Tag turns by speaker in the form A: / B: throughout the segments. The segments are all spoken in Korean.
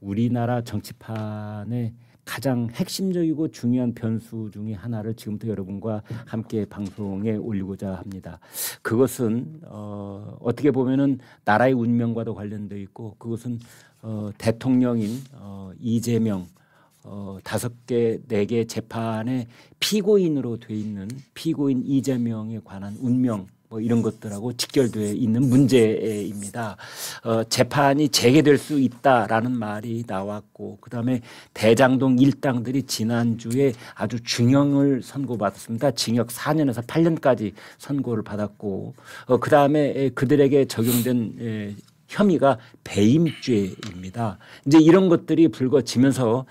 A: 우리나라 정치판의 가장 핵심적이고 중요한 변수 중에 하나를 지금부터 여러분과 함께 방송에 올리고자 합니다. 그것은 어떻게 보면은 나라의 운명과도 관련되어 있고 그것은 대통령인 이재명 5개, 4개 재판의 피고인으로 돼 있는 피고인 이재명에 관한 운명 뭐 이런 것들하고 직결되어 있는 문제입니다. 재판이 재개될 수 있다라는 말이 나왔고 그다음에 대장동 일당들이 지난주에 아주 중형을 선고받았습니다. 징역 4년에서 8년까지 선고를 받았고 그다음에 그들에게 적용된 혐의가 배임죄입니다. 이제 이런 것들이 불거지면서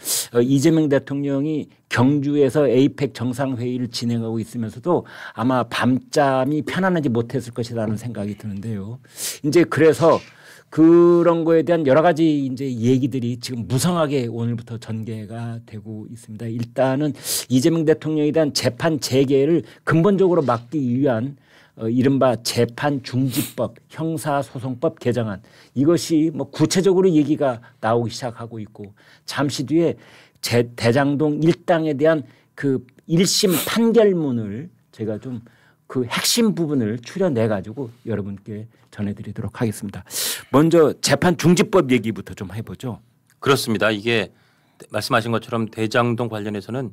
A: 이재명 대통령이 경주에서 에이펙 정상회의를 진행하고 있으면서도 아마 밤잠이 편안하지 못했을 것이라는 생각이 드는데요. 이제 그래서 그런 거에 대한 여러 가지 이제 얘기들이 지금 무성하게 오늘부터 전개가 되고 있습니다. 일단은 이재명 대통령에 대한 재판 재개를 근본적으로 막기 위한 이른바 재판중지법 형사소송법 개정안 이것이 뭐 구체적으로 얘기가 나오기 시작하고 있고 잠시 뒤에 대장동 일당에 대한 그 1심 판결문을 제가 좀 그 핵심 부분을 추려내 가지고 여러분께 전해드리도록 하겠습니다. 먼저 재판중지법 얘기부터 좀 해보죠.
B: 그렇습니다. 이게 말씀하신 것처럼 대장동 관련해서는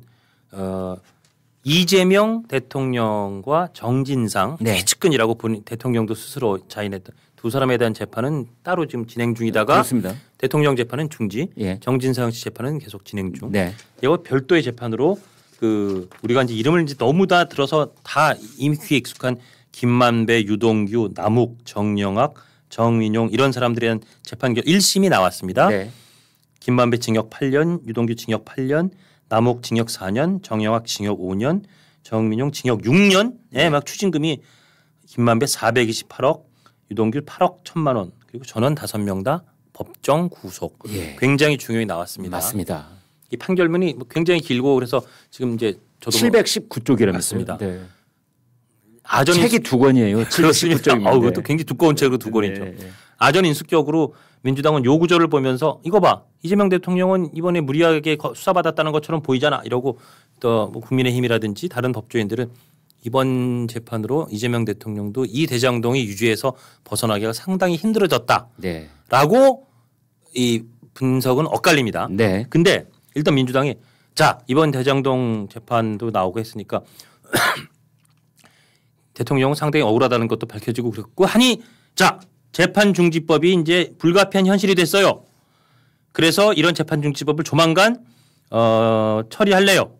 B: 이재명 대통령과 정진상 최측근이라고 본인 대통령도 스스로 자인했던 두 사람에 대한 재판은 따로 지금 진행 중이다가
A: 그렇습니다.
B: 대통령 재판은 중지, 정진상 씨 재판은 계속 진행 중. 이거 별도의 재판으로 우리가 이제 이름을 이제 너무 다 들어서 다 이미 귀에 익숙한 김만배, 유동규, 남욱, 정영학, 정인용 이런 사람들에 대한 재판 1심이 나왔습니다. 김만배 징역 8년, 유동규 징역 8년, 남욱 징역 4년, 정영학 징역 5년, 정민용 징역 6년에 막 추징금이 김만배 428억, 유동규 8억 1천만 원 그리고 전원 5명 다 법정 구속. 굉장히 중요히 나왔습니다.
A: 맞습니다.
B: 이 판결문이 굉장히 길고 그래서 지금 이제 저도
A: 719쪽이라면서요.
B: 네.
A: 책이 2권이에요. 719쪽입니다.
B: 그것도 굉장히 두꺼운 책으로 2권이죠. 아전 인수격으로 민주당은 요 구절을 보면서 이거 봐. 이재명 대통령은 이번에 무리하게 수사받았다는 것처럼 보이잖아. 이러고 또 뭐 국민의힘이라든지 다른 법조인들은 이번 재판으로 이재명 대통령도 이 대장동이 유죄에서 벗어나기가 상당히 힘들어졌다라고 이 분석은 엇갈립니다. 근데 일단 민주당이 자 이번 대장동 재판도 나오고 했으니까 대통령은 상당히 억울하다는 것도 밝혀지고 그랬고 하니 자 재판중지법이 이제 불가피한 현실이 됐어요. 그래서 이런 재판중지법을 조만간 처리할래요.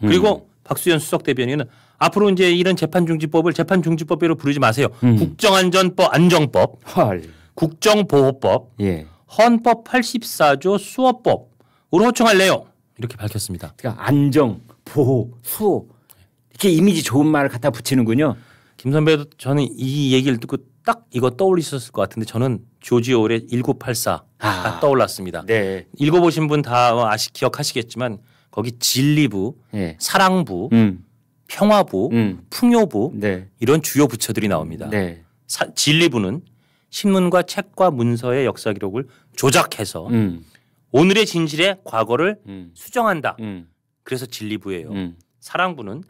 B: 그리고 박수현 수석대변인은 앞으로 이제 이런 재판중지법을 재판중지법으로 부르지 마세요. 국정안전법, 국정보호법, 헌법 84조 수호법으로 호칭할래요. 이렇게 밝혔습니다.
A: 그러니까 안정, 보호, 수호 이렇게 이미지 좋은 말을 갖다 붙이는군요.
B: 김 선배도 저는 이 얘기를 듣고 딱 이거 떠올리셨을 것 같은데 저는 조지 오웰의 1984가 떠올랐습니다. 읽어보신 분 다 기억하시겠지만 거기 진리부, 사랑부, 평화부, 풍요부 이런 주요 부처들이 나옵니다. 진리부는 신문과 책과 문서의 역사 기록을 조작해서 오늘의 진실의 과거를 수정한다. 그래서 진리부예요. 사랑부는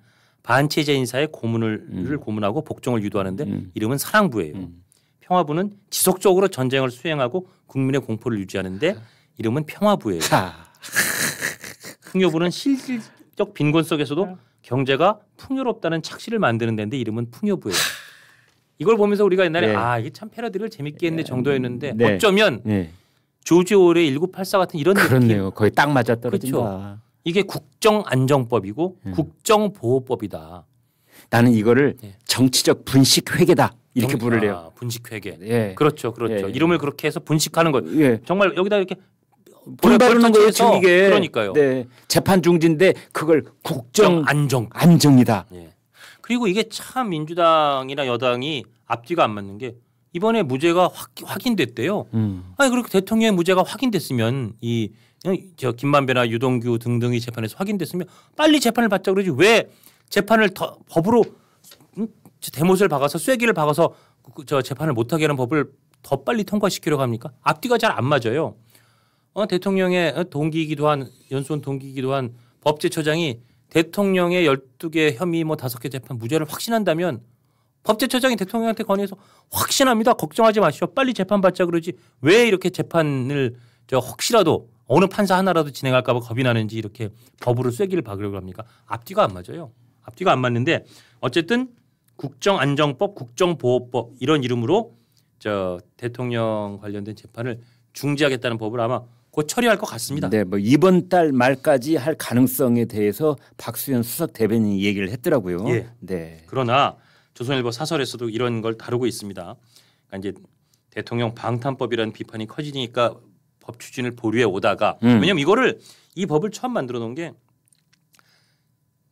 B: 반체제 인사의 고문을 고문하고 복종을 유도하는데 이름은 사랑부예요. 평화부는 지속적으로 전쟁을 수행하고 국민의 공포를 유지하는데 이름은 평화부예요. 풍요부는 실질적 빈곤 속에서도 경제가 풍요롭다는 착시를 만드는 데인데 이름은 풍요부예요. 이걸 보면서 우리가 옛날에 이게 참 패러디를 재밌게 했네 정도였는데 어쩌면 조지 오웰의 1984 같은 이런
A: 그렇네요. 거의 딱 맞아 떨어진다.
B: 그렇죠. 이게 국정안정법이고 국정보호법이다.
A: 나는 이거를 정치적 분식회계다 이렇게 부르래요.
B: 분식회계. 그렇죠. 이름을 그렇게 해서 분식하는 거예요. 정말 여기다 이렇게
A: 분바르는 거예요. 이게.
B: 그러니까요.
A: 재판 중지인데 그걸 국정안정이다.
B: 그리고 이게 참 민주당이나 여당이 앞뒤가 안 맞는 게 이번에 무죄가 확인됐대요. 아니 그렇게 대통령의 무죄가 확인됐으면 저 김만배나 유동규 등등이 재판에서 확인됐으면 빨리 재판을 받자 그러지 왜 재판을 더 법으로 대못을 박아서 쐐기를 박아서 저 재판을 못하게 하는 법을 더 빨리 통과시키려고 합니까? 앞뒤가 잘 안 맞아요. 대통령의 동기이기도 한 연수원 동기이기도 한 법제처장이 대통령의 12개 혐의 5개 재판 무죄를 확신한다면 법제처장이 대통령한테 건의해서 확신합니다. 걱정하지 마시오. 빨리 재판받자 그러지. 왜 이렇게 재판을 혹시라도 어느 판사 하나라도 진행할까 봐 겁이 나는지 이렇게 법으로 쐐기를 박으려고 합니까? 앞뒤가 안 맞아요. 앞뒤가 안 맞는데 어쨌든 국정안정법, 국정보호법 이런 이름으로 대통령 관련된 재판을 중지하겠다는 법을 아마 곧 처리할 것 같습니다.
A: 네, 뭐 이번 달 말까지 할 가능성에 대해서 박수현 수석 대변인이 얘기를 했더라고요.
B: 예.
A: 네.
B: 그러나 조선일보 사설에서도 이런 걸 다루고 있습니다. 그러니까 이제 대통령 방탄법이라는 비판이 커지니까 법 추진을 보류해 오다가 왜냐하면 이 법을 처음 만들어 놓은 게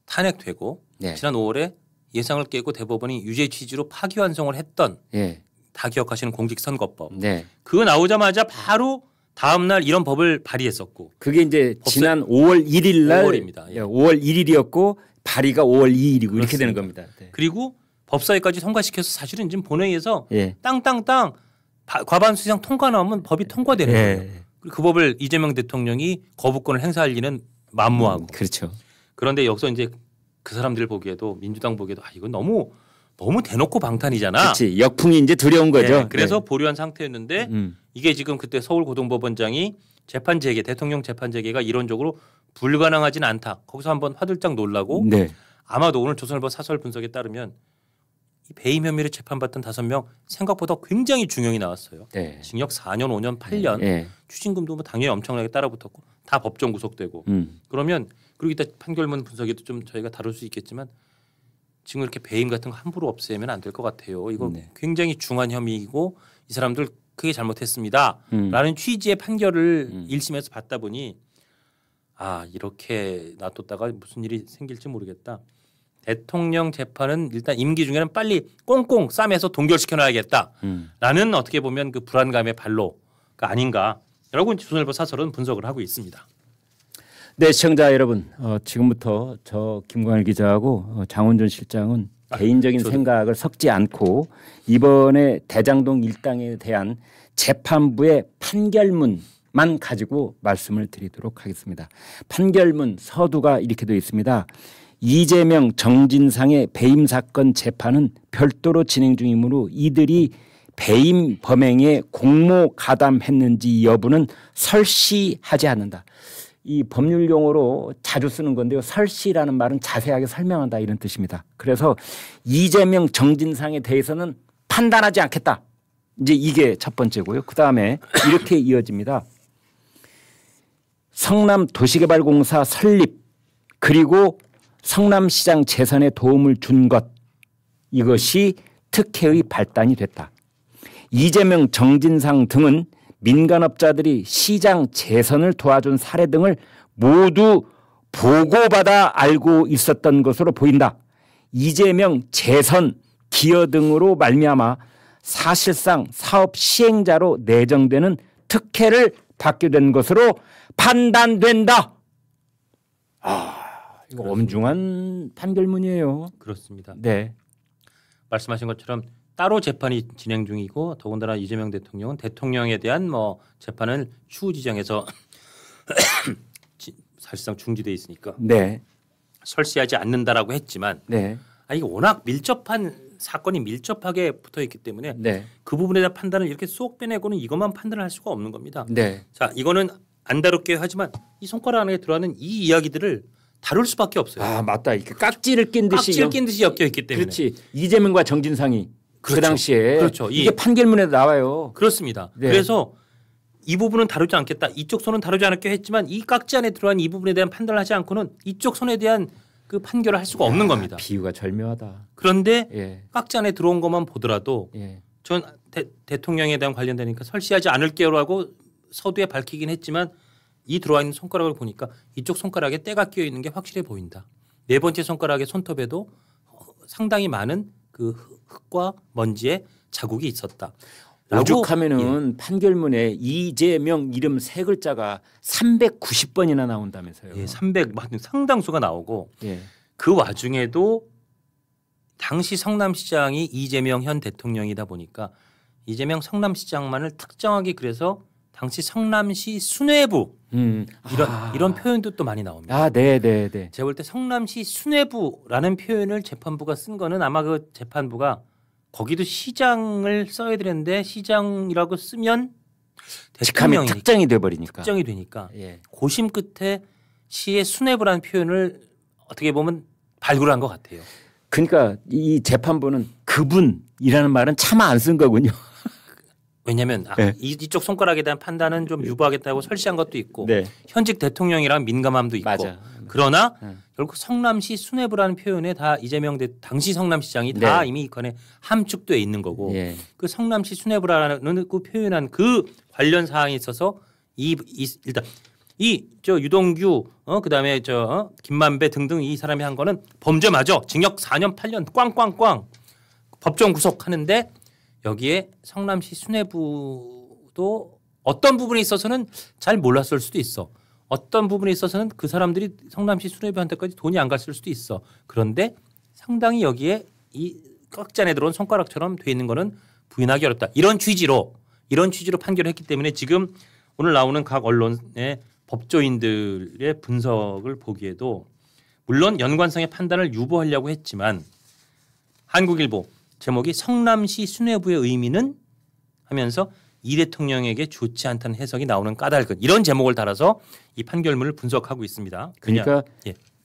B: 탄핵되고
A: 네.
B: 지난 5월에 예상을 깨고 대법원이 유죄 취지로 파기환송을 했던
A: 네.
B: 다 기억하시는 공직선거법.
A: 네.
B: 그거 나오자마자 바로 다음 날 이런 법을 발의했었고
A: 그게 이제 지난 5월 1일 날
B: 5월입니다. 예.
A: 5월 1일이었고 발의가 5월 2일이고
B: 그렇습니다.
A: 이렇게 되는 겁니다. 네.
B: 그리고 법사위까지 통과시켜서 사실은 지금 본회의에서
A: 예.
B: 땅땅땅 과반수 이상 통과 나오면 법이 통과되는
A: 예.
B: 거예요. 그 법을 이재명 대통령이 거부권을 행사할 리는 만무하고.
A: 그렇죠.
B: 그런데 여기서 이제 그 사람들 보기에도 민주당 보기에도 이건 너무 대놓고 방탄이잖아.
A: 그렇지. 역풍이 이제 두려운 거죠.
B: 네. 그래서 보류한 상태였는데 이게 지금 그때 서울고등법원장이 재판 재개, 대통령 재판 재개가 이론적으로 불가능하진 않다. 거기서 한번 화들짝 놀라고
A: 네.
B: 아마도 오늘 조선일보 사설 분석에 따르면 이 배임 혐의로 재판받던 5명 생각보다 굉장히 중형이 나왔어요.
A: 네.
B: 징역 4년, 5년, 8년,
A: 네.
B: 추징금도 뭐 당연히 엄청나게 따라붙었고 다 법정 구속되고 그러면 그리고 이따 판결문 분석에도 좀 저희가 다룰 수 있겠지만 지금 이렇게 배임 같은 거 함부로 없애면 안 될 것 같아요. 이거
A: 네.
B: 굉장히 중한 혐의이고 이 사람들 크게 잘못했습니다. 라는 취지의 판결을 1심에서 받다 보니 이렇게 놔뒀다가 무슨 일이 생길지 모르겠다. 대통령 재판은 일단 임기 중에는 빨리 꽁꽁 싸매서 동결시켜놔야겠다. 라는 어떻게 보면 그 불안감의 발로가 아닌가. 라고 조선일보 사설은 분석을 하고 있습니다.
A: 네, 시청자 여러분, 지금부터 저 김광일 기자하고 장원준 실장은 개인적인 생각을 섞지 않고 이번에 대장동 일당에 대한 재판부의 판결문만 가지고 말씀을 드리도록 하겠습니다. 판결문 서두가 이렇게 되어 있습니다. 이재명, 정진상의 배임 사건 재판은 별도로 진행 중이므로 이들이 배임 범행에 공모 가담했는지 여부는 설시하지 않는다. 이 법률 용어로 자주 쓰는 건데요. 설시라는 말은 자세하게 설명한다 이런 뜻입니다. 그래서 이재명, 정진상에 대해서는 판단하지 않겠다. 이제 이게 첫 번째고요. 그다음에 이렇게 이어집니다. 성남도시개발공사 설립 그리고 성남시장 재선에 도움을 준 것 이것이 특혜의 발단이 됐다. 이재명, 정진상 등은 민간업자들이 시장 재선을 도와준 사례 등을 모두 보고받아 알고 있었던 것으로 보인다. 이재명 재선 기여 등으로 말미암아 사실상 사업 시행자로 내정되는 특혜를 받게 된 것으로 판단된다. 이거 엄중한 판결문이에요.
B: 그렇습니다.
A: 네.
B: 말씀하신 것처럼 따로 재판이 진행 중이고 더군다나 이재명 대통령은 대통령에 대한 재판을 추후 지정해서 사실상 중지돼 있으니까
A: 네.
B: 설시하지 않는다라고 했지만
A: 네.
B: 이게 워낙 사건이 밀접하게 붙어 있기 때문에
A: 네.
B: 그 부분에 대한 판단을 이렇게 쏙 빼내고는 이것만 판단을 할 수가 없는 겁니다.
A: 네.
B: 자, 이거는 안 다룰게요 하지만 이 손가락 안에 들어가는 이 이야기들을 다룰 수밖에 없어요.
A: 맞다. 이렇게 깍지를 낀 듯이
B: 엮여 있기 때문에.
A: 그렇지. 이재명과 정진상이
B: 그렇죠.
A: 그 당시에
B: 그렇죠.
A: 이게 판결문에 나와요.
B: 그렇습니다.
A: 네.
B: 그래서 이 부분은 다루지 않겠다. 이쪽 손은 다루지 않을게 했지만 이 깍지 안에 들어간 이 부분에 대한 판단을 하지 않고는 이쪽 손에 대한 그 판결을 할 수가 없는 겁니다.
A: 비유가 절묘하다.
B: 그런데 깍지 안에 들어온 것만 보더라도 전 대통령에 대한 관련되니까 설시하지 않을게요라고 서두에 밝히긴 했지만 이 들어와 있는 손가락을 보니까 이쪽 손가락에 때가 끼어 있는 게 확실해 보인다. 네 번째 손가락의 손톱에도 상당히 많은 그 흙과 먼지의 자국이 있었다.
A: 오죽하면은 판결문에 이재명 이름 세 글자가 390번이나 나온다면서요.
B: 300 상당수가 나오고 그 와중에도 당시 성남시장이 이재명 현 대통령이다 보니까 이재명 성남시장만을 특정하게 그래서 당시 성남시 수뇌부 이런 표현도 또 많이 나옵니다.
A: 아, 네.
B: 제가 볼 때 성남시 수뇌부라는 표현을 재판부가 쓴 거는 아마 그 재판부가 거기도 시장을 써야 되는데 시장이라고 쓰면
A: 직함이 특정이 돼버리니까.
B: 특정이 되니까 고심 끝에 시의 수뇌부라는 표현을 어떻게 보면 발굴한 것 같아요.
A: 그러니까 이 재판부는 그분이라는 말은 차마 안 쓴 거군요.
B: 왜냐하면 이쪽 손가락에 대한 판단은 좀 유보하겠다고 설치한 것도 있고 현직 대통령이랑 민감함도 있고
A: 맞아.
B: 그러나 결국 성남시 수뇌부라는 표현에 다 이재명 당시 성남시장이 다 이미 이 건에 함축돼 있는 거고 그 성남시 수뇌부라는 그 표현한 그 관련 사항에 있어서 일단 저 유동규 그다음에 저 김만배 등등 이 사람이 한 거는 범죄 맞아. 징역 4년 8년 꽝꽝꽝 법정 구속하는데 여기에 성남시 수뇌부도 어떤 부분에 있어서는 잘 몰랐을 수도 있어. 어떤 부분에 있어서는 그 사람들이 성남시 수뇌부한테까지 돈이 안 갔을 수도 있어. 그런데 상당히 여기에 이 깍지 안에 들어온 손가락처럼 돼 있는 거는 부인하기 어렵다. 이런 취지로 판결을 했기 때문에 지금 오늘 나오는 각 언론의 법조인들의 분석을 보기에도 물론 연관성의 판단을 유보하려고 했지만 한국일보 제목이 성남시 수뇌부의 의미는 하면서 이 대통령에게 좋지 않다는 해석이 나오는 까닭은 이런 제목을 달아서 이 판결문을 분석하고 있습니다.
A: 그러니까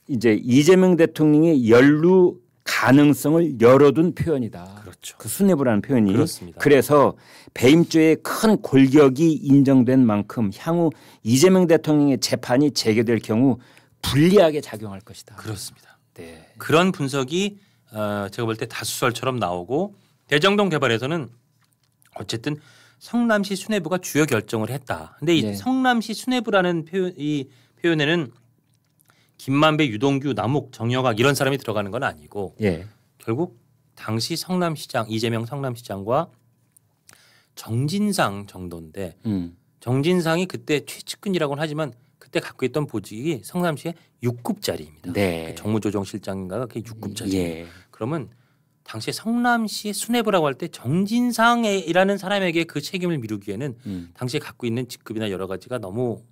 A: 이제 이재명 대통령의 연루 가능성을 열어둔 표현이다.
B: 그렇죠.
A: 그 수뇌부라는 표현이.
B: 그렇습니다.
A: 그래서 배임죄의 큰 골격이 인정된 만큼 향후 이재명 대통령의 재판이 재개될 경우 불리하게 작용할 것이다.
B: 그렇습니다.
A: 네.
B: 그런 분석이 제가 볼 때 다수설처럼 나오고 대정동 개발에서는 어쨌든 성남시 수뇌부가 주요 결정을 했다. 근데 이 성남시 수뇌부라는 표현에는 김만배, 유동규, 남욱, 정여각 이런 사람이 들어가는 건 아니고 결국 당시 성남시장 이재명 성남시장과 정진상 정도인데 정진상이 그때 최측근이라고는 하지만 그때 갖고 있던 보직이 성남시의 6급짜리입니다. 그 정무조정실장인가가 그게 6급짜리. 그러면 당시에 성남시의 수뇌부라고 할 때 정진상이라는 사람에게 그 책임을 미루기에는 당시에 갖고 있는 직급이나 여러 가지가 너무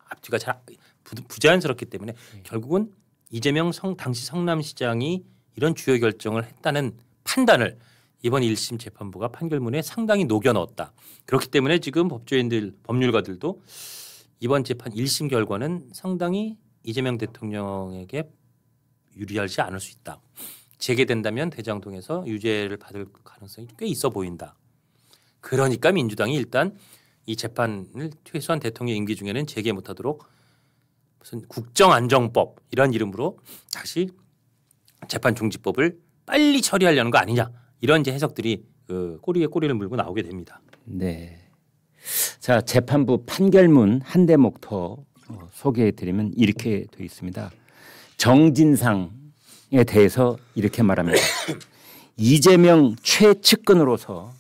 B: 앞뒤가 잘 부자연스럽기 때문에 결국은 이재명 당시 성남시장이 이런 주요 결정을 했다는 판단을 이번 1심 재판부가 판결문에 상당히 녹여 넣었다. 그렇기 때문에 지금 법조인들 법률가들도 이번 재판 1심 결과는 상당히 이재명 대통령에게 유리하지 않을 수 있다. 재개된다면 대장동에서 유죄를 받을 가능성이 꽤 있어 보인다. 그러니까 민주당이 일단 이 재판을 퇴소한 대통령 임기 중에는 재개 못하도록 무슨 국정안정법 이런 이름으로 다시 재판 중지법을 빨리 처리하려는 거 아니냐 이런 이제 해석들이 그 꼬리에 꼬리를 물고 나오게 됩니다.
A: 네. 자, 재판부 판결문 한 대목 더 소개해드리면 이렇게 되어 있습니다. 정진상에 대해서 이렇게 말합니다. 이재명 최측근으로서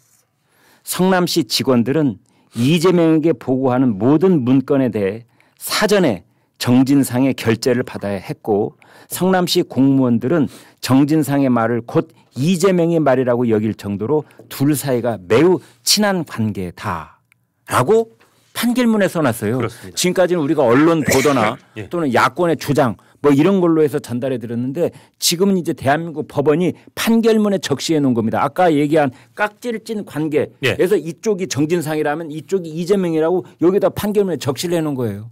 A: 성남시 직원들은 이재명에게 보고하는 모든 문건에 대해 사전에 정진상의 결재를 받아야 했고 성남시 공무원들은 정진상의 말을 곧 이재명의 말이라고 여길 정도로 둘 사이가 매우 친한 관계다라고 판결문에 써놨어요.
B: 그렇습니다.
A: 지금까지는 우리가 언론 보도나 또는 야권의 주장 뭐 이런 걸로 해서 전달해 드렸는데 지금은 이제 대한민국 법원이 판결문에 적시해 놓은 겁니다. 아까 얘기한 깍지를 찐 관계에서 이쪽이 정진상이라면 이쪽이 이재명이라고 여기다 판결문에 적시를 해 놓은 거예요.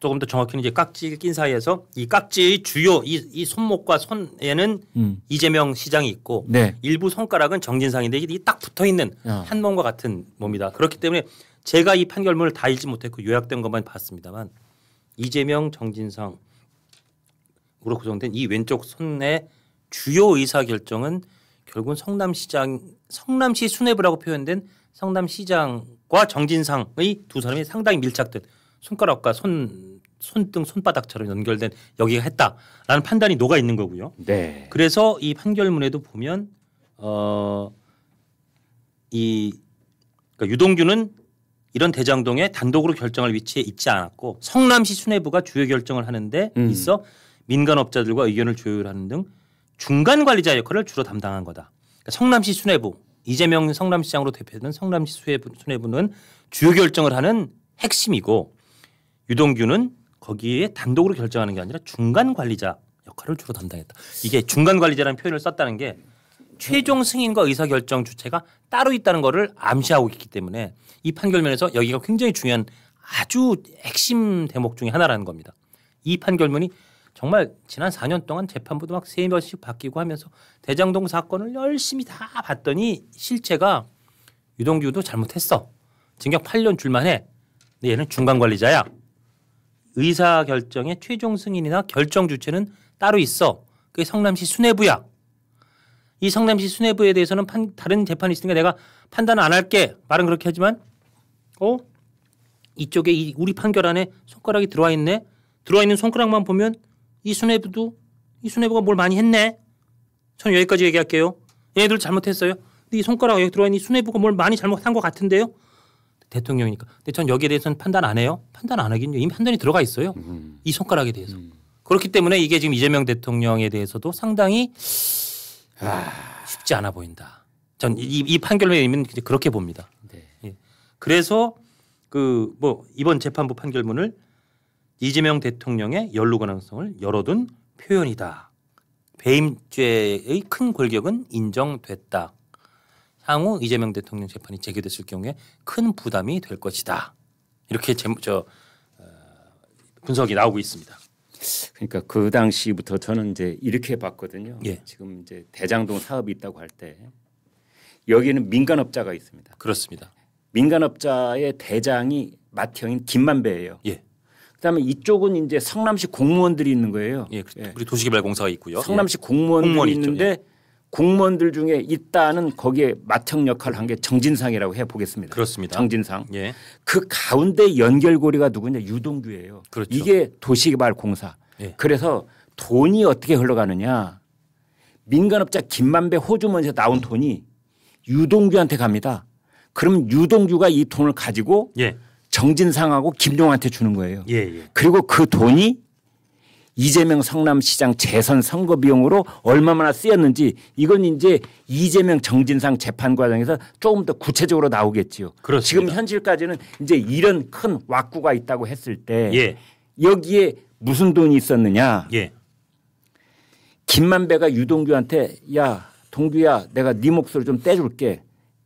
B: 조금 더 정확히는 이제 깍지를 낀 사이에서 이 깍지의 주요 이 손목과 손에는 이재명 시장이 있고 일부 손가락은 정진상인데 이게 딱 붙어 있는 한 몸과 같은 몸이다. 그렇기 때문에 제가 이 판결문을 다 읽지 못했고 요약된 것만 봤습니다만 이재명 정진상으로 구성된 이 왼쪽 손의 주요 의사 결정은 결국은 성남시 수뇌부라고 표현된 성남시장과 정진상의 두 사람이 상당히 밀착된 손가락과 손등 손바닥처럼 연결된 여기가 했다라는 판단이 녹아 있는 거고요.
A: 네.
B: 그래서 이 판결문에도 보면 그러니까 유동규는 이런 대장동에 단독으로 결정할 위치에 있지 않았고 성남시 수뇌부가 주요 결정을 하는데 있어 민간업자들과 의견을 조율하는 등 중간 관리자 역할을 주로 담당한 거다. 그러니까 성남시 수뇌부 이재명 성남시장으로 대표되는 성남시 수뇌부는 주요 결정을 하는 핵심이고 유동규는 거기에 단독으로 결정하는 게 아니라 중간 관리자 역할을 주로 담당했다. 이게 중간 관리자라는 표현을 썼다는 게 최종 승인과 의사결정 주체가 따로 있다는 것을 암시하고 있기 때문에 이 판결문에서 여기가 굉장히 중요한 아주 핵심 대목 중에 하나라는 겁니다. 이 판결문이 정말 지난 4년 동안 재판부도 막 3번씩 바뀌고 하면서 대장동 사건을 열심히 다 봤더니 실체가 유동규도 잘못했어. 징역 8년 줄만 해. 근데 얘는 중간관리자야. 의사결정의 최종 승인이나 결정 주체는 따로 있어. 그게 성남시 수뇌부야. 이 성남시 수뇌부에 대해서는 다른 재판이 있으니까 내가 판단 안 할게. 말은 그렇게 하지만 이쪽에 우리 판결 안에 손가락이 들어와 있네. 들어와 있는 손가락만 보면 이 수뇌부가 뭘 많이 했네. 저는 여기까지 얘기할게요. 얘네들 잘못했어요. 근데 이 손가락 여기 들어와 있는 이 수뇌부가 뭘 많이 잘못한 것 같은데요. 대통령이니까. 근데 전 여기에 대해서는 판단 안 해요. 판단 안 하긴요. 이미 판단이 들어가 있어요. 이 손가락에 대해서. 그렇기 때문에 이게 지금 이재명 대통령에 대해서도 상당히 쉽지 않아 보인다. 전 이 판결문에 그렇게 봅니다.
A: 네.
B: 예. 그래서 이번 재판부 판결문을 이재명 대통령의 연루 가능성을 열어둔 표현이다. 배임죄의 큰 골격은 인정됐다. 향후 이재명 대통령 재판이 재개됐을 경우에 큰 부담이 될 것이다. 이렇게 분석이 나오고 있습니다.
A: 그러니까 그 당시부터 저는 이제 이렇게 봤거든요.
B: 예.
A: 지금 이제 대장동 사업이 있다고 할 때 여기는 민간업자가 있습니다.
B: 그렇습니다.
A: 민간업자의 대장이 맏형인 김만배예요.
B: 예.
A: 그다음에 이쪽은 이제 성남시 공무원들이 있는 거예요.
B: 예. 우리 도시개발공사가 있고요.
A: 성남시 공무원들이 있는데
B: 있죠. 예.
A: 공무원들 중에 있다는 거기에 맏형 역할을 한 게 정진상이라고 해보겠습니다.
B: 그렇습니다.
A: 정진상.
B: 예.
A: 그 가운데 연결고리가 누구냐 유동규예요.
B: 그렇죠.
A: 이게 도시개발공사.
B: 예.
A: 그래서 돈이 어떻게 흘러가느냐. 민간업자 김만배 호주머니에서 나온 돈이 유동규한테 갑니다. 그럼 유동규가 이 돈을 가지고
B: 예.
A: 정진상하고 김용한테 주는 거예요.
B: 예.
A: 그리고 그 돈이 이재명 성남시장 재선 선거 비용으로 얼마나 쓰였는지 이건 이제 이재명 정진상 재판 과정에서 조금 더 구체적으로 나오겠지요.
B: 그렇습니다.
A: 지금 현실까지는 이제 이런 큰 왁구가 있다고 했을 때
B: 예.
A: 여기에 무슨 돈이 있었느냐.
B: 예.
A: 김만배가 유동규한테 야 동규야 내가 네 목소리 좀 떼줄게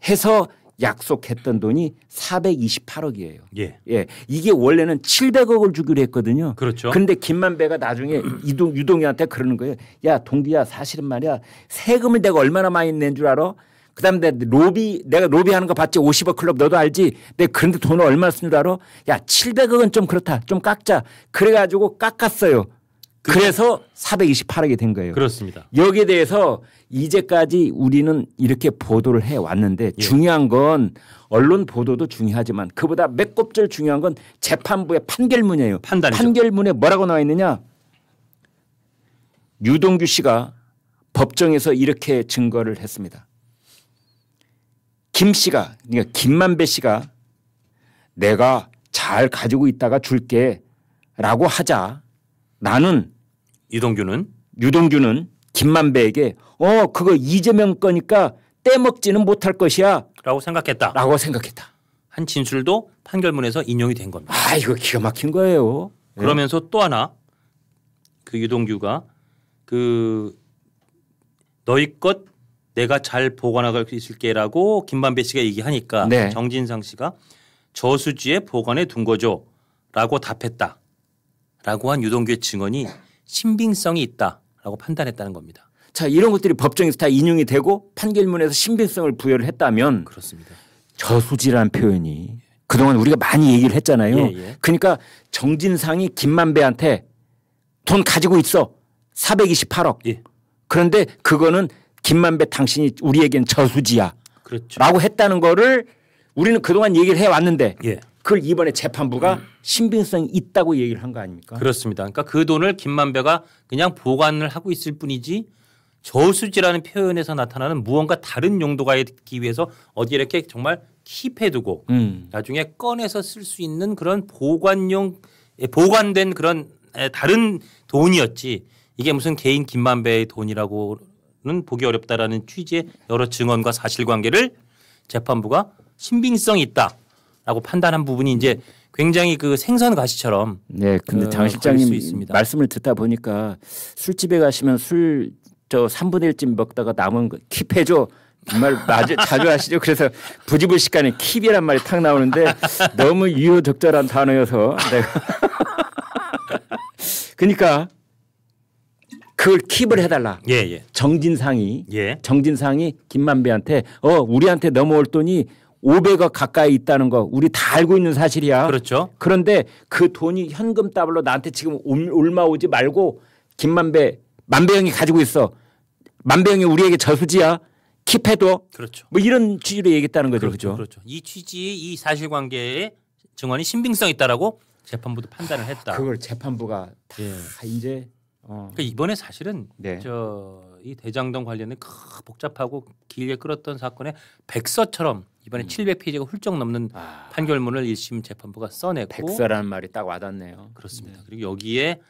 A: 해서 약속했던 돈이 428억이에요.
B: 예.
A: 예. 이게 원래는 700억을 주기로 했거든요.
B: 그렇죠.
A: 그런데 김만배가 나중에 유동규한테 그러는 거예요. 야, 동규야, 사실은 말이야. 세금을 내가 얼마나 많이 낸 줄 알아? 그다음에 내가 로비하는 거 봤지? 50억 클럽 너도 알지? 내가 그런데 돈을 얼마나 쓴 줄 알아? 야, 700억은 좀 그렇다. 좀 깎자. 그래가지고 깎았어요. 그래서 428억이 된 거예요.
B: 그렇습니다.
A: 여기에 대해서 이제까지 우리는 이렇게 보도를 해왔는데 중요한 건 언론 보도도 중요하지만 그보다 몇 곱절 중요한 건 재판부의 판결문이에요.
B: 판단이죠.
A: 판결문에 뭐라고 나와 있느냐. 유동규 씨가 법정에서 이렇게 증거를 했습니다. 김 씨가 그러니까 김만배 씨가 내가 잘 가지고 있다가 줄게 라고 하자 나는 유동규는 김만배에게 그거 이재명 거니까 떼먹지는 못할 것이야
B: 라고 생각했다. 한 진술도 판결문에서 인용이 된 겁니다.
A: 아 이거 기가 막힌 거예요.
B: 그러면서 또 하나 그 유동규가 너희 것 내가 잘 보관하고 있을게라고 김만배 씨가 얘기하니까
A: 네.
B: 정진상 씨가 저수지에 보관해 둔 거죠 라고 답했다. 라고 한 유동규의 증언이 신빙성이 있다라고 판단했다는 겁니다.
A: 자 이런 것들이 법정에서 다 인용이 되고 판결문에서 신빙성을 부여를 했다면
B: 그렇습니다.
A: 저수지라는 표현이 그동안 우리가 많이 얘기를 했잖아요.
B: 예.
A: 그러니까 정진상이 김만배한테 돈 가지고 있어 428억.
B: 예.
A: 그런데 그거는 김만배 당신이 우리에겐 저수지야.
B: 그렇죠.
A: 라고 했다는 거를 우리는 그동안 얘기를 해왔는데
B: 예.
A: 그걸 이번에 재판부가 신빙성이 있다고 얘기를 한 거 아닙니까?
B: 그렇습니다. 그러니까 그 돈을 김만배가 그냥 보관을 하고 있을 뿐이지 저수지라는 표현에서 나타나는 무언가 다른 용도가 있기 위해서 어디에 이렇게 정말 킵해두고 나중에 꺼내서 쓸 수 있는 그런 보관된 그런 다른 돈이었지 이게 무슨 개인 김만배의 돈이라고는 보기 어렵다라는 취지의 여러 증언과 사실관계를 재판부가 신빙성이 있다라고 판단한 부분이 이제 굉장히 그 생선 가시처럼.
A: 네, 근데 장 실장님 말씀을 듣다 보니까 술집에 가시면 술 저 3분의 1쯤 먹다가 남은 거 킵해줘. 정말 자주 하시죠. 그래서 부지불식간에 킵이란 말이 탁 나오는데 너무 유효적절한 단어여서 내가 그러니까 그걸 킵을 해달라.
B: 예.
A: 정진상이 김만배한테 우리한테 넘어올 돈이 500억 가까이 있다는 거 우리 다 알고 있는 사실이야.
B: 그렇죠.
A: 그런데 그 돈이 현금 더블로 나한테 지금 얼마 오지 말고 만배 형이 가지고 있어. 만배 형이 우리에게 저수지야. 킵해도.
B: 그렇죠.
A: 뭐 이런 취지로 얘기했다는 거죠.
B: 그렇죠. 이 취지, 이 사실관계의 증언이 신빙성 있다라고 재판부도 판단을 했다.
A: 그걸 재판부가 다 이제.
B: 그러니까 이번에 사실은
A: 네.
B: 이 대장동 관련된 복잡하고 길게 끌었던 사건에 백서처럼 이번에 700페이지가 훌쩍 넘는 판결문을 1심 재판부가 써냈고.
A: 백서라는 말이 딱 와닿네요.
B: 그렇습니다. 네. 그리고 여기에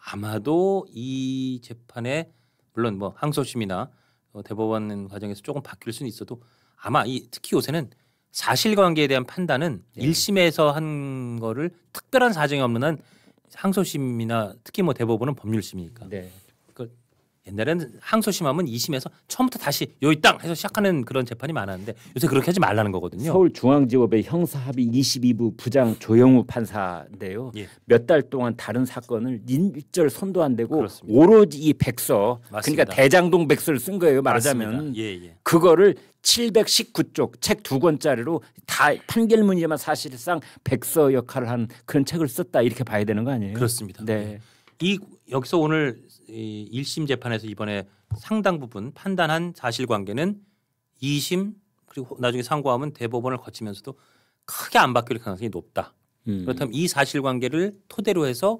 B: 아마도 이 재판에 물론 뭐 항소심이나 대법원 과정에서 조금 바뀔 수는 있어도 아마 특히 요새는 사실관계에 대한 판단은 1심에서 한 거를 특별한 사정이 없는 한 항소심이나 특히 뭐 대법원은 법률심이니까.
A: 네.
B: 옛날에는 항소심하면 2심에서 처음부터 다시 요이 땅 해서 시작하는 그런 재판이 많았는데 요새 그렇게 하지 말라는 거거든요.
A: 서울중앙지법의 형사합의 22부 부장 조영우 판사인데요. 몇 달 동안 다른 사건을 일절 손도 안 대고
B: 그렇습니다.
A: 오로지 이 백서
B: 맞습니다.
A: 그러니까 대장동 백서를 쓴 거예요. 말하자면. 그거를 719쪽 책 2권짜리로 다 판결문이지만 사실상 백서 역할을 한 그런 책을 썼다 이렇게 봐야 되는 거 아니에요?
B: 그렇습니다.
A: 네.
B: 여기서 오늘 1심 재판에서 이번에 상당 부분 판단한 사실관계는 2심 그리고 나중에 상고하면 대법원을 거치면서도 크게 안 바뀔 가능성이 높다. 그렇다면 이 사실관계를 토대로 해서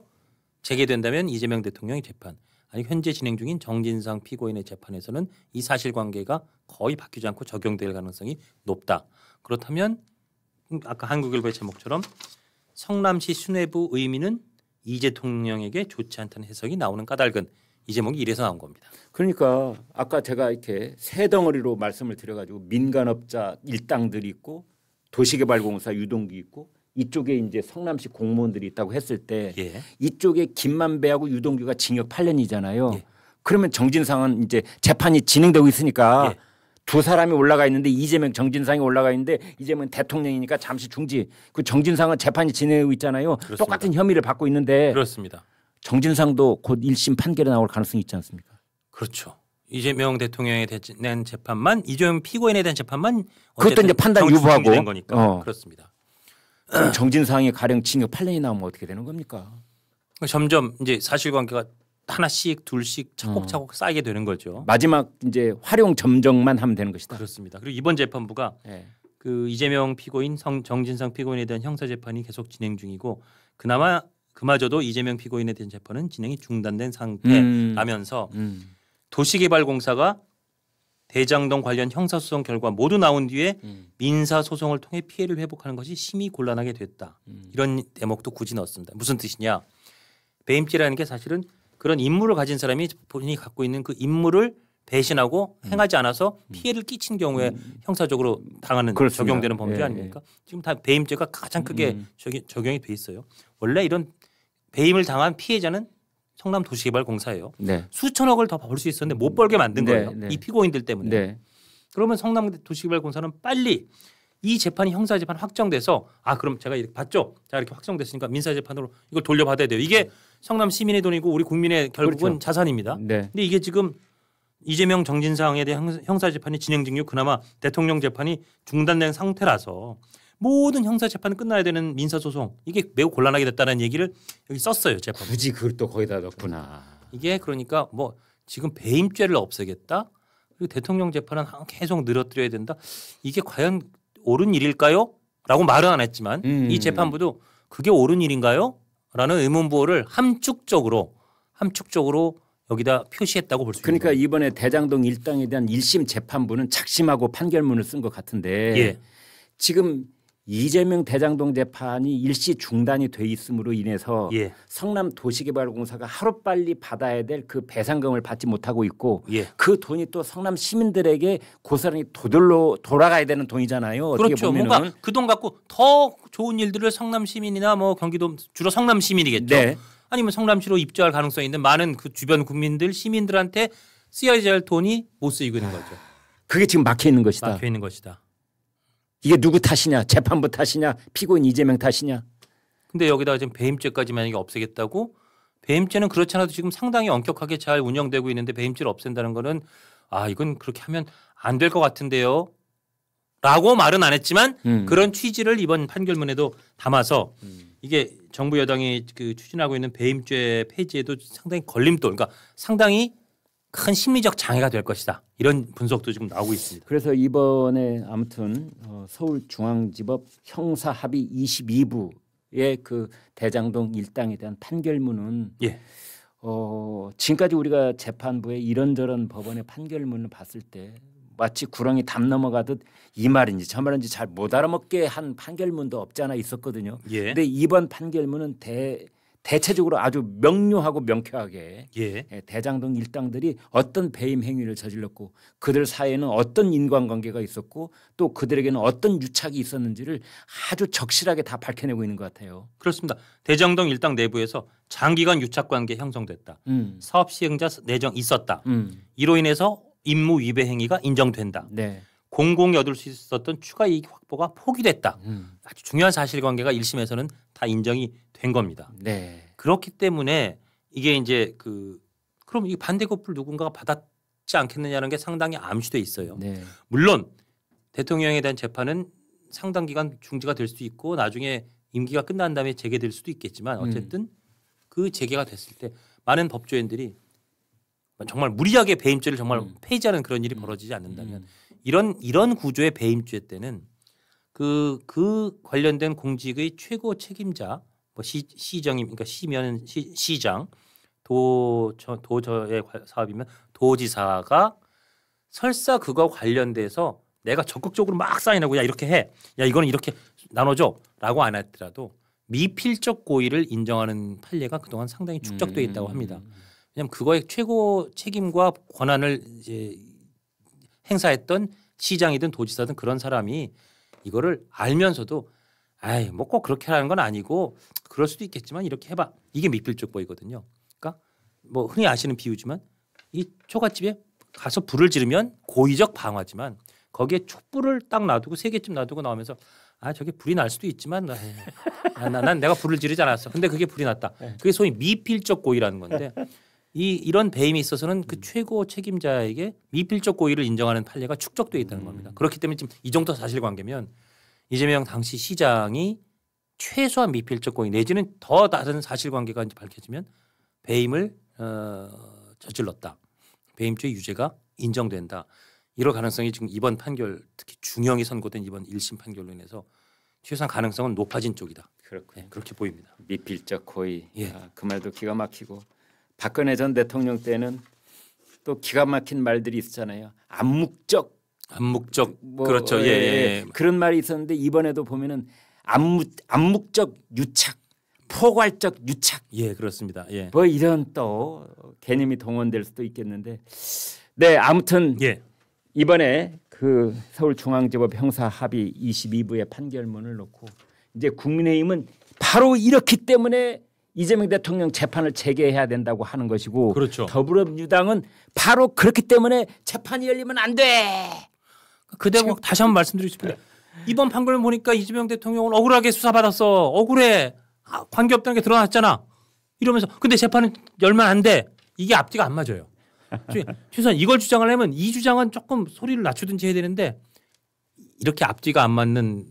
B: 재개된다면 이재명 대통령의 재판 아니 현재 진행 중인 정진상 피고인의 재판에서는 이 사실관계가 거의 바뀌지 않고 적용될 가능성이 높다. 그렇다면 아까 한국일보의 제목처럼 성남시 수뇌부 의미는 이 대통령에게 좋지 않다는 해석이 나오는 까닭은 이 제목이 이래서 나온 겁니다.
A: 그러니까 아까 제가 이렇게 세 덩어리로 말씀을 드려가지고 민간업자 일당들이 있고 도시개발공사 유동기 있고 이쪽에 이제 성남시 공무원들이 있다고 했을 때 이쪽에 김만배하고 유동규가 징역 8년이잖아요. 그러면 정진상은 이제 재판이 진행되고 있으니까 두 사람이 올라가 있는데 이재명 정진상이 올라가 있는데 이재명 대통령이니까 잠시 중지. 그 정진상은 재판이 진행되고 있잖아요.
B: 그렇습니다.
A: 똑같은 혐의를 받고 있는데
B: 그렇습니다.
A: 정진상도 곧 1심 판결에 나올 가능성이 있지 않습니까?
B: 그렇죠. 이재명 대통령에 대한 재판만 이재명 피고인에 대한 재판만
A: 그것도 이제 판단 유보하고
B: 거니까. 그렇습니다.
A: 정진상이 가령 징역 8년이 나오면 어떻게 되는 겁니까?
B: 점점 이제 사실관계가 하나씩 둘씩 차곡차곡 쌓이게 되는 거죠.
A: 마지막 이제 활용 점정만 하면 되는 것이다.
B: 그렇습니다. 그리고 이번 재판부가 그 이재명 피고인 정진상 피고인에 대한 형사 재판이 계속 진행 중이고 그마저도 이재명 피고인에 대한 재판은 진행이 중단된 상태라면서 도시개발공사가 대장동 관련 형사소송 결과 모두 나온 뒤에 민사소송을 통해 피해를 회복하는 것이 심히 곤란하게 됐다. 이런 대목도 굳이 넣었습니다. 무슨 뜻이냐. 배임죄라는 게 사실은 그런 임무를 가진 사람이 본인이 갖고 있는 그 임무를 배신하고 행하지 않아서 피해를 끼친 경우에 형사적으로 당하는
A: 그렇습니다.
B: 적용되는 범죄 아닙니까? 지금 다 배임죄가 가장 크게 적용이 돼 있어요. 원래 이런 배임을 당한 피해자는 성남도시개발공사예요. 수천억을 더 벌 수 있었는데 못 벌게 만든 거예요. 이 피고인들 때문에. 그러면 성남도시개발공사는 빨리 이 재판이 형사재판 확정돼서 그럼 제가 이렇게 봤죠. 자 이렇게 확정됐으니까 민사재판으로 이걸 돌려받아야 돼요. 이게 성남 시민의 돈이고 우리 국민의 결국은 자산입니다. 근데 이게 지금 이재명 정진상에 대한 형사재판이 진행 중이고 그나마 대통령 재판이 중단된 상태라서 모든 형사재판이 끝나야 되는 민사소송 이게 매우 곤란하게 됐다는 얘기를 여기 썼어요. 재판.
A: 굳이 그걸 또 거기다 넣구나.
B: 이게 그러니까 뭐 지금 배임죄를 없애겠다. 그리고 대통령 재판은 계속 늘어뜨려야 된다. 이게 과연 옳은 일일까요? 라고 말은 안 했지만 이 재판부도 그게 옳은 일인가요? 라는 의문부호를 함축적으로 여기다 표시했다고 볼 수 있습니다.
A: 그러니까 이번에 대장동 일당에 대한 1심 재판부는 작심하고 판결문을 쓴 것 같은데 지금 이재명 대장동 재판이 일시 중단이 돼 있음으로 인해서
B: 예.
A: 성남 도시개발공사가 하루빨리 받아야 될 그 배상금을 받지 못하고 있고
B: 예.
A: 그 돈이 또 성남 시민들에게 고스란히 도들로 돌아가야 되는 돈이잖아요. 어떻게
B: 그렇죠.
A: 보면은.
B: 뭔가 그 돈 갖고 더 좋은 일들을 성남 시민이나 뭐 경기도 주로 성남 시민이겠죠.
A: 네.
B: 아니면 성남시로 입주할 가능성이 있는 많은 그 주변 국민들 시민들한테 쓰여야 할 돈이 못 쓰이고 있는 거죠.
A: 그게 지금 막혀 있는 것이다.
B: 막혀 있는 것이다.
A: 이게 누구 탓이냐? 재판부 탓이냐? 피고인 이재명 탓이냐?
B: 근데 여기다가 지금 배임죄까지 만약에 없애겠다고 배임죄는 그렇지 않아도 지금 상당히 엄격하게 잘 운영되고 있는데 배임죄를 없앤다는 거는 아 이건 그렇게 하면 안 될 것 같은데요. 라고 말은 안 했지만 그런 취지를 이번 판결문에도 담아서 이게 정부 여당이 그 추진하고 있는 배임죄 폐지에도 상당히 걸림돌 그러니까 상당히 큰 심리적 장애가 될 것이다. 이런 분석도 지금 나오고 있습니다.
A: 그래서 이번에 아무튼 서울중앙지법 형사합의 22부의 그 대장동 일당에 대한 판결문은
B: 예.
A: 지금까지 우리가 재판부의 이런저런 법원의 판결문을 봤을 때 마치 구렁이 담 넘어가듯 이 말인지 저 말인지 잘 못 알아먹게 한 판결문도 없지 않아 있었거든요.
B: 예.
A: 근데 이번 판결문은 대체적으로 아주 명료하고 명쾌하게
B: 예.
A: 대장동 일당들이 어떤 배임 행위를 저질렀고 그들 사이에는 어떤 인간관계가 있었고 또 그들에게는 어떤 유착이 있었는지를 아주 적실하게 다 밝혀내고 있는 것 같아요.
B: 그렇습니다. 대장동 일당 내부에서 장기간 유착관계 형성됐다. 사업 시행자 내정 있었다. 이로 인해서 임무 위배 행위가 인정된다.
A: 네.
B: 공공이 얻을 수 있었던 추가 이익 확보가 포기됐다. 아주 중요한 사실관계가 1심에서는 다 인정이 된 겁니다.
A: 네.
B: 그렇기 때문에 이게 이제 그럼 이 반대급부를 누군가가 받았지 않겠느냐는 게 상당히 암시돼 있어요.
A: 네.
B: 물론 대통령에 대한 재판은 상당 기간 중지가 될 수도 있고 나중에 임기가 끝난 다음에 재개될 수도 있겠지만 어쨌든 그 재개가 됐을 때 많은 법조인들이 정말 무리하게 배임죄를 정말 폐지하는 그런 일이 벌어지지 않는다면 이런 구조의 배임죄 때는 그 관련된 공직의 최고 책임자 뭐 시정임 그러니까 시면 시장 도저의 사업이면 도지사가 설사 그거 관련돼서 내가 적극적으로 막 사인하고 야 이렇게 해 야 이거는 이렇게 나눠줘라고 안 했더라도 미필적 고의를 인정하는 판례가 그동안 상당히 축적돼 있다고 합니다. 왜냐하면 그거의 최고 책임과 권한을 이제 행사했던 시장이든 도지사든 그런 사람이 이거를 알면서도 아이 뭐 꼭 그렇게 하는 건 아니고 그럴 수도 있겠지만 이렇게 해봐 이게 미필적 고의거든요. 그러니까 뭐 흔히 아시는 비유지만 이 초가집에 가서 불을 지르면 고의적 방화지만 거기에 촛불을 딱 놔두고 3개쯤 놔두고 나오면서 아 저게 불이 날 수도 있지만 난 내가 불을 지르지 않았어. 근데 그게 불이 났다. 그게 소위 미필적 고의라는 건데 이런 배임에 있어서는 그 최고 책임자에게 미필적 고의를 인정하는 판례가 축적되어 있다는 겁니다. 그렇기 때문에 지금 이 정도 사실관계면 이재명 당시 시장이 최소한 미필적 고의 내지는 더 다른 사실관계가 이제 밝혀지면 배임을 저질렀다. 배임죄 유죄가 인정된다. 이럴 가능성이 지금 이번 판결 특히 중형이 선고된 이번 1심 판결로 인해서 최소한 가능성은 높아진 쪽이다.
A: 그렇군요.
B: 네, 그렇게 보입니다.
A: 미필적 고의.
B: 예.
A: 그 말도 기가 막히고 박근혜 전 대통령 때는 또 기가 막힌 말들이 있었잖아요. 암묵적
B: 그렇죠. 예.
A: 그런 말이 있었는데 이번에도 보면은 암묵적 유착, 포괄적 유착.
B: 예, 그렇습니다. 예.
A: 뭐 이런 또 개념이 동원될 수도 있겠는데, 네 아무튼
B: 예.
A: 이번에 그 서울중앙지법 형사합의 22부의 판결문을 놓고 이제 국민의힘은 바로 이렇기 때문에 이재명 대통령 재판을 재개해야 된다고 하는 것이고,
B: 그렇죠.
A: 더불어민주당은 바로 그렇기 때문에 재판이 열리면 안 돼.
B: 그 대목 다시 한번 말씀드리겠습니다. 이번 판결을 보니까 이재명 대통령은 억울하게 수사받았어. 억울해. 관계없다는 게 드러났잖아. 이러면서 근데 재판은 열면 안 돼. 이게 앞뒤가 안 맞아요. 최소한 이걸 주장하려면 이 주장은 조금 소리를 낮추든지 해야 되는데 이렇게 앞뒤가 안 맞는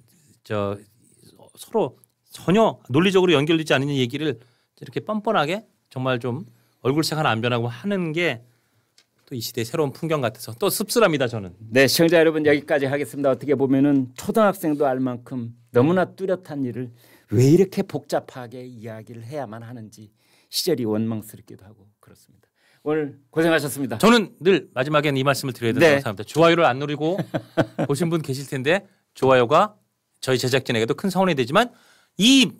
B: 서로 전혀 논리적으로 연결되지 않는 얘기를 이렇게 뻔뻔하게 정말 좀 얼굴색 하나 안 변하고 하는 게 또 이 시대의 새로운 풍경 같아서 또 씁쓸합니다 저는.
A: 네, 시청자 여러분 여기까지 하겠습니다. 어떻게 보면은 초등학생도 알 만큼 너무나 뚜렷한 일을 왜 이렇게 복잡하게 이야기를 해야만 하는지 시절이 원망스럽기도 하고 그렇습니다. 오늘 고생하셨습니다.
B: 저는 늘 마지막엔 이 말씀을 드려야 된다고 생각합니다. 좋아요를 안 누르고 보신 분 계실 텐데 좋아요가 저희 제작진에게도 큰 성원이 되지만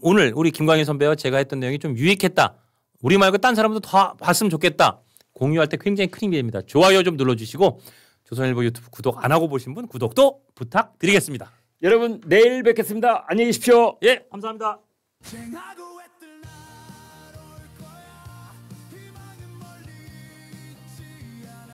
B: 오늘 우리 김광일 선배와 제가 했던 내용이 좀 유익했다. 우리 말고 딴 사람도 다 봤으면 좋겠다. 공유할 때 굉장히 큰 힘이 됩니다. 좋아요 좀 눌러주시고 조선일보 유튜브 구독 안 하고 보신 분 구독도 부탁드리겠습니다.
A: 여러분 내일 뵙겠습니다. 안녕히 계십시오.
B: 예, 감사합니다.